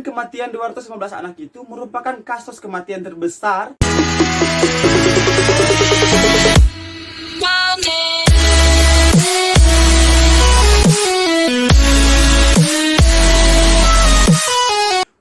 Kematian 215 anak itu merupakan kasus kematian terbesar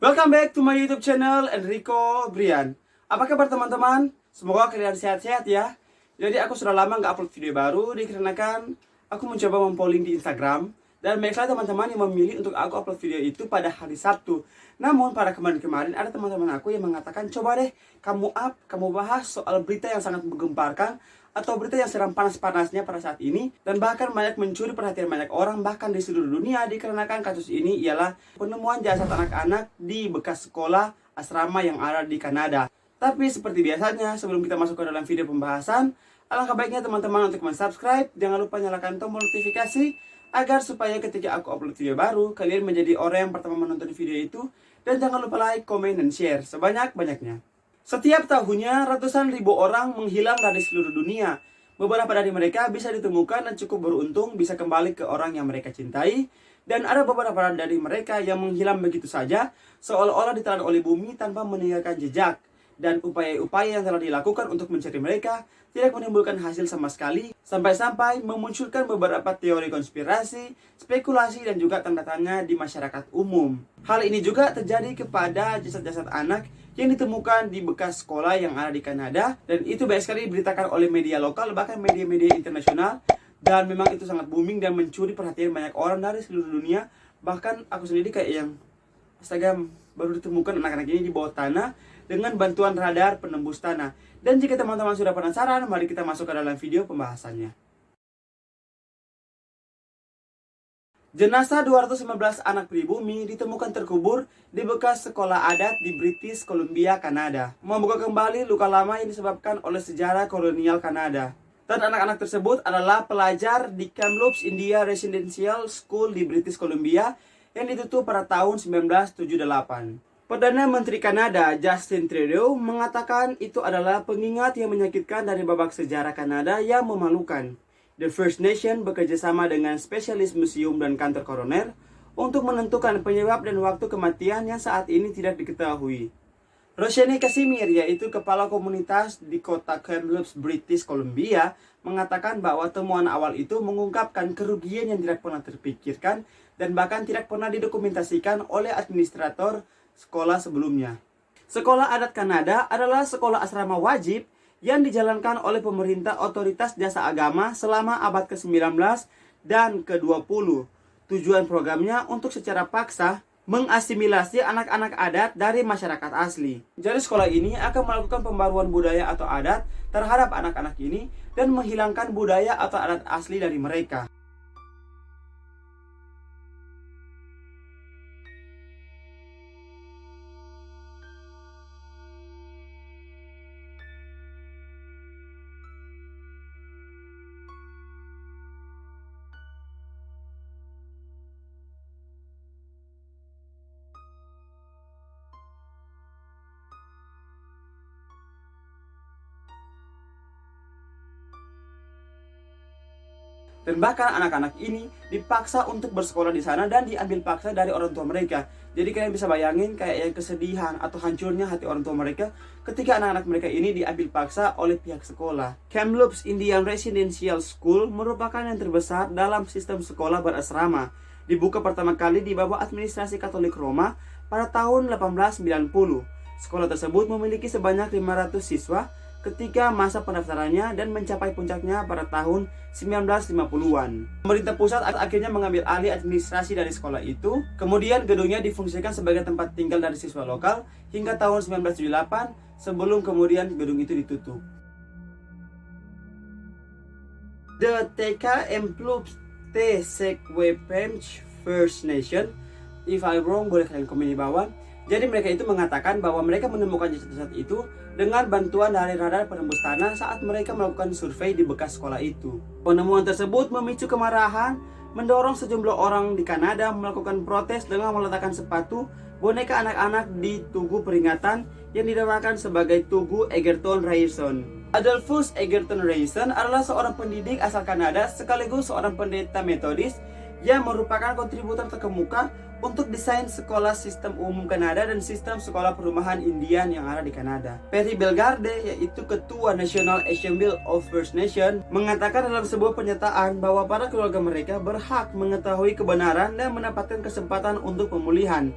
Welcome back to my YouTube channel Enrico Brian. Apa kabar teman-teman? Semoga kalian sehat-sehat ya. Jadi aku sudah lama nggak upload video baru dikarenakan aku mencoba mempolling di Instagram. Dan banyak sekali teman-teman yang memilih untuk aku upload video itu pada hari Sabtu. Namun pada kemarin-kemarin ada teman-teman aku yang mengatakan, coba deh kamu bahas soal berita yang sangat menggemparkan atau berita yang sedang panas-panasnya pada saat ini, dan bahkan banyak mencuri perhatian banyak orang bahkan di seluruh dunia dikarenakan kasus ini ialah penemuan jasad anak-anak di bekas sekolah asrama yang ada di Kanada. Tapi seperti biasanya, sebelum kita masuk ke dalam video pembahasan, alangkah baiknya teman-teman untuk subscribe, jangan lupa nyalakan tombol notifikasi agar supaya ketika aku upload video baru, kalian menjadi orang yang pertama menonton video itu. Dan jangan lupa like, komen, dan share sebanyak-banyaknya. Setiap tahunnya, ratusan ribu orang menghilang dari seluruh dunia. Beberapa dari mereka bisa ditemukan dan cukup beruntung bisa kembali ke orang yang mereka cintai. Dan ada beberapa dari mereka yang menghilang begitu saja, seolah-olah ditelan oleh bumi tanpa meninggalkan jejak. Dan upaya-upaya yang telah dilakukan untuk mencari mereka tidak menimbulkan hasil sama sekali, sampai-sampai memunculkan beberapa teori konspirasi, spekulasi, dan juga tanda tanya di masyarakat umum. Hal ini juga terjadi kepada jasad-jasad anak yang ditemukan di bekas sekolah yang ada di Kanada, dan itu banyak sekali diberitakan oleh media lokal, bahkan media-media internasional, dan memang itu sangat booming dan mencuri perhatian banyak orang dari seluruh dunia. Bahkan aku sendiri kayak yang, astaga, baru ditemukan anak-anak ini di bawah tanah dengan bantuan radar penembus tanah. Dan jika teman-teman sudah penasaran, mari kita masuk ke dalam video pembahasannya. Jenazah 215 anak pribumi ditemukan terkubur di bekas sekolah adat di British Columbia, Kanada, membuka kembali luka lama yang disebabkan oleh sejarah kolonial Kanada. Dan anak-anak tersebut adalah pelajar di Kamloops India Residential School di British Columbia yang ditutup pada tahun 1978. Perdana Menteri Kanada Justin Trudeau mengatakan itu adalah pengingat yang menyakitkan dari babak sejarah Kanada yang memalukan. The First Nation bekerjasama dengan spesialis museum dan kantor koroner untuk menentukan penyebab dan waktu kematian yang saat ini tidak diketahui. Roshani Casimir, yaitu kepala komunitas di kota Kamloops, British Columbia, mengatakan bahwa temuan awal itu mengungkapkan kerugian yang tidak pernah terpikirkan dan bahkan tidak pernah didokumentasikan oleh administrator sekolah sebelumnya. Sekolah adat Kanada adalah sekolah asrama wajib yang dijalankan oleh pemerintah otoritas jasa agama selama abad ke-19 dan ke-20. Tujuan programnya untuk secara paksa mengasimilasi anak-anak adat dari masyarakat asli. Jadi sekolah ini akan melakukan pembaruan budaya atau adat terhadap anak-anak ini dan menghilangkan budaya atau adat asli dari mereka. Dan bahkan anak-anak ini dipaksa untuk bersekolah di sana dan diambil paksa dari orang tua mereka. Jadi kalian bisa bayangin kayak yang kesedihan atau hancurnya hati orang tua mereka ketika anak-anak mereka ini diambil paksa oleh pihak sekolah. Kamloops Indian Residential School merupakan yang terbesar dalam sistem sekolah berasrama. Dibuka pertama kali di bawah administrasi Katolik Roma pada tahun 1890. Sekolah tersebut memiliki sebanyak 500 siswa ketika masa pendaftarannya dan mencapai puncaknya pada tahun 1950-an. Pemerintah pusat akhirnya mengambil alih administrasi dari sekolah itu. Kemudian gedungnya difungsikan sebagai tempat tinggal dari siswa lokal hingga tahun 1978 sebelum kemudian gedung itu ditutup. The TK Kamloops Te Secwepemc First Nation, if I wrong boleh kalian komen di bawah. Jadi mereka itu mengatakan bahwa mereka menemukan jasad-jasad itu dengan bantuan dari radar penembus tanah saat mereka melakukan survei di bekas sekolah itu. Penemuan tersebut memicu kemarahan, mendorong sejumlah orang di Kanada melakukan protes dengan meletakkan sepatu boneka anak-anak di tugu peringatan yang dinamakan sebagai Tugu Egerton Ryerson. Adolphus Egerton Ryerson adalah seorang pendidik asal Kanada sekaligus seorang pendeta metodis yang merupakan kontributor terkemuka untuk desain sekolah sistem umum Kanada dan sistem sekolah perumahan Indian yang ada di Kanada. Perry Bellegarde, yaitu Ketua National Assembly of First Nation, mengatakan dalam sebuah pernyataan bahwa para keluarga mereka berhak mengetahui kebenaran dan mendapatkan kesempatan untuk pemulihan.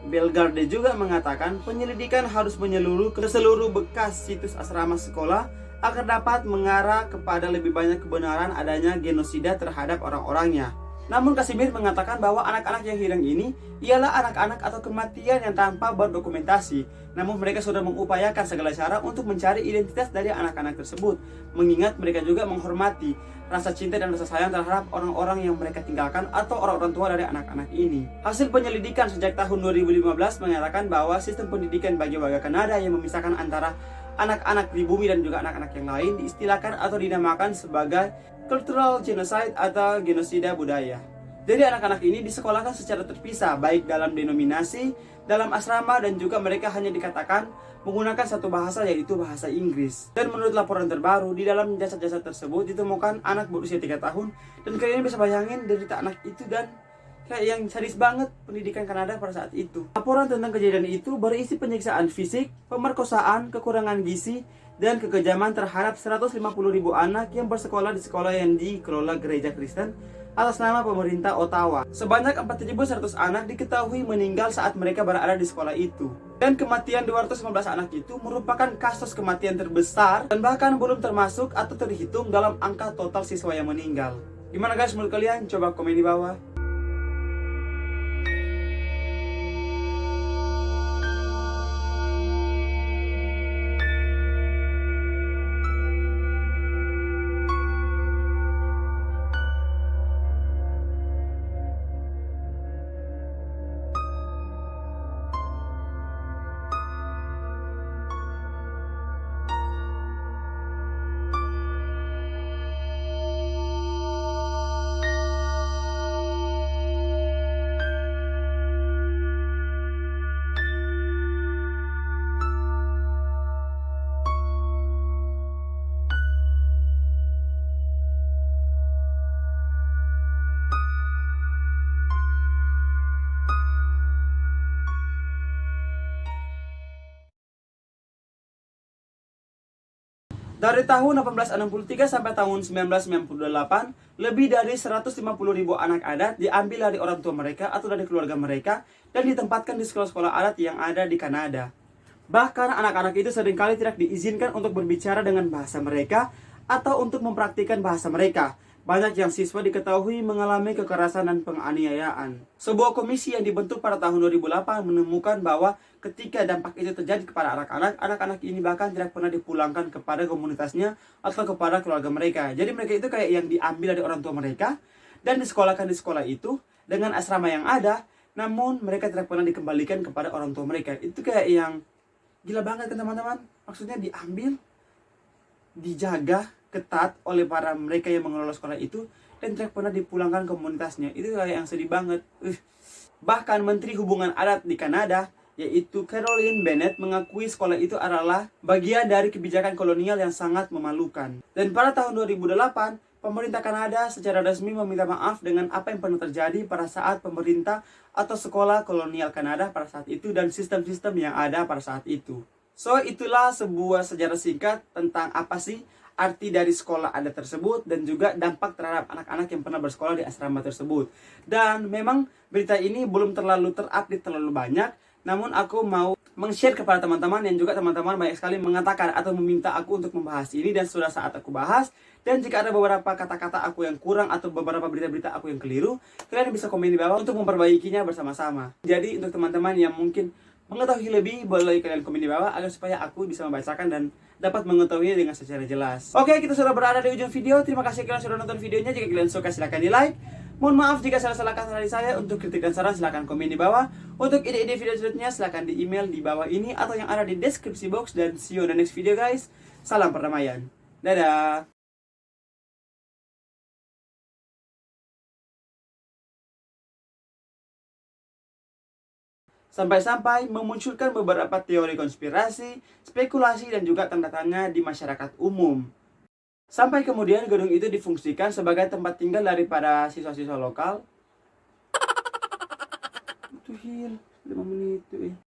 Bellegarde juga mengatakan penyelidikan harus menyeluruh ke seluruh bekas situs asrama sekolah agar dapat mengarah kepada lebih banyak kebenaran adanya genosida terhadap orang-orangnya. Namun Casimir mengatakan bahwa anak-anak yang hilang ini ialah anak-anak atau kematian yang tanpa berdokumentasi. Namun mereka sudah mengupayakan segala cara untuk mencari identitas dari anak-anak tersebut, mengingat mereka juga menghormati rasa cinta dan rasa sayang terhadap orang-orang yang mereka tinggalkan atau orang-orang tua dari anak-anak ini. Hasil penyelidikan sejak tahun 2015 mengatakan bahwa sistem pendidikan bagi warga Kanada yang memisahkan antara anak-anak di bumi dan juga anak-anak yang lain diistilahkan atau dinamakan sebagai cultural genocide atau genosida budaya. Jadi anak-anak ini disekolahkan secara terpisah, baik dalam denominasi, dalam asrama, dan juga mereka hanya dikatakan menggunakan satu bahasa, yaitu bahasa Inggris. Dan menurut laporan terbaru, di dalam jasad-jasad tersebut ditemukan anak berusia 3 tahun, dan kalian bisa bayangin derita anak itu dan kayak yang sadis banget pendidikan Kanada pada saat itu. Laporan tentang kejadian itu berisi penyiksaan fisik, pemerkosaan, kekurangan gizi, dan kekejaman terhadap 150.000 anak yang bersekolah di sekolah yang dikelola gereja Kristen atas nama pemerintah Ottawa. Sebanyak 4.100 anak diketahui meninggal saat mereka berada di sekolah itu. Dan kematian 215 anak itu merupakan kasus kematian terbesar dan bahkan belum termasuk atau terhitung dalam angka total siswa yang meninggal. Gimana guys menurut kalian? Coba komen di bawah. Dari tahun 1863 sampai tahun 1998, lebih dari 150.000 anak adat diambil dari orang tua mereka atau dari keluarga mereka dan ditempatkan di sekolah-sekolah adat yang ada di Kanada. Bahkan anak-anak itu seringkali tidak diizinkan untuk berbicara dengan bahasa mereka atau untuk mempraktikkan bahasa mereka. Banyak yang siswa diketahui mengalami kekerasan dan penganiayaan. Sebuah komisi yang dibentuk pada tahun 2008 menemukan bahwa ketika dampak itu terjadi kepada anak-anak, anak-anak ini bahkan tidak pernah dipulangkan kepada komunitasnya atau kepada keluarga mereka. Jadi mereka itu kayak yang diambil dari orang tua mereka dan disekolahkan di sekolah itu dengan asrama yang ada, namun mereka tidak pernah dikembalikan kepada orang tua mereka. Itu kayak yang gila banget kan teman-teman? Maksudnya diambil, dijaga ketat oleh para mereka yang mengelola sekolah itu dan tidak pernah dipulangkan komunitasnya. Itu kayak yang sedih banget. Bahkan Menteri Hubungan Adat di Kanada, yaitu Caroline Bennett, mengakui sekolah itu adalah bagian dari kebijakan kolonial yang sangat memalukan. Dan pada tahun 2008, pemerintah Kanada secara resmi meminta maaf dengan apa yang pernah terjadi pada saat pemerintah atau sekolah kolonial Kanada pada saat itu dan sistem-sistem yang ada pada saat itu. So, itulah sebuah sejarah singkat tentang apa sih arti dari sekolah adat tersebut dan juga dampak terhadap anak-anak yang pernah bersekolah di asrama tersebut. Dan memang berita ini belum terlalu terupdate terlalu banyak, namun aku mau meng-share kepada teman-teman dan juga teman-teman banyak sekali mengatakan atau meminta aku untuk membahas ini dan sudah saat aku bahas. Dan jika ada beberapa kata-kata aku yang kurang atau beberapa berita-berita aku yang keliru, kalian bisa komen di bawah untuk memperbaikinya bersama-sama. Jadi untuk teman-teman yang mungkin mengetahui lebih, boleh kalian komen di bawah agar supaya aku bisa membacakan dan dapat mengetahuinya dengan secara jelas. Oke, kita sudah berada di ujung video. Terima kasih kalian sudah nonton videonya. Jika kalian suka silahkan di like. Mohon maaf jika salah-salah kata dari saya. Untuk kritik dan saran silahkan komen di bawah. Untuk ide-ide video selanjutnya silahkan di email di bawah ini atau yang ada di deskripsi box. Dan see you on the next video guys. Salam perdamaian. Dadah. Sampai-sampai memunculkan beberapa teori konspirasi, spekulasi, dan juga tanda tanya di masyarakat umum. Sampai kemudian gedung itu difungsikan sebagai tempat tinggal daripada siswa-siswa lokal tuh Hil, 5 menit tuh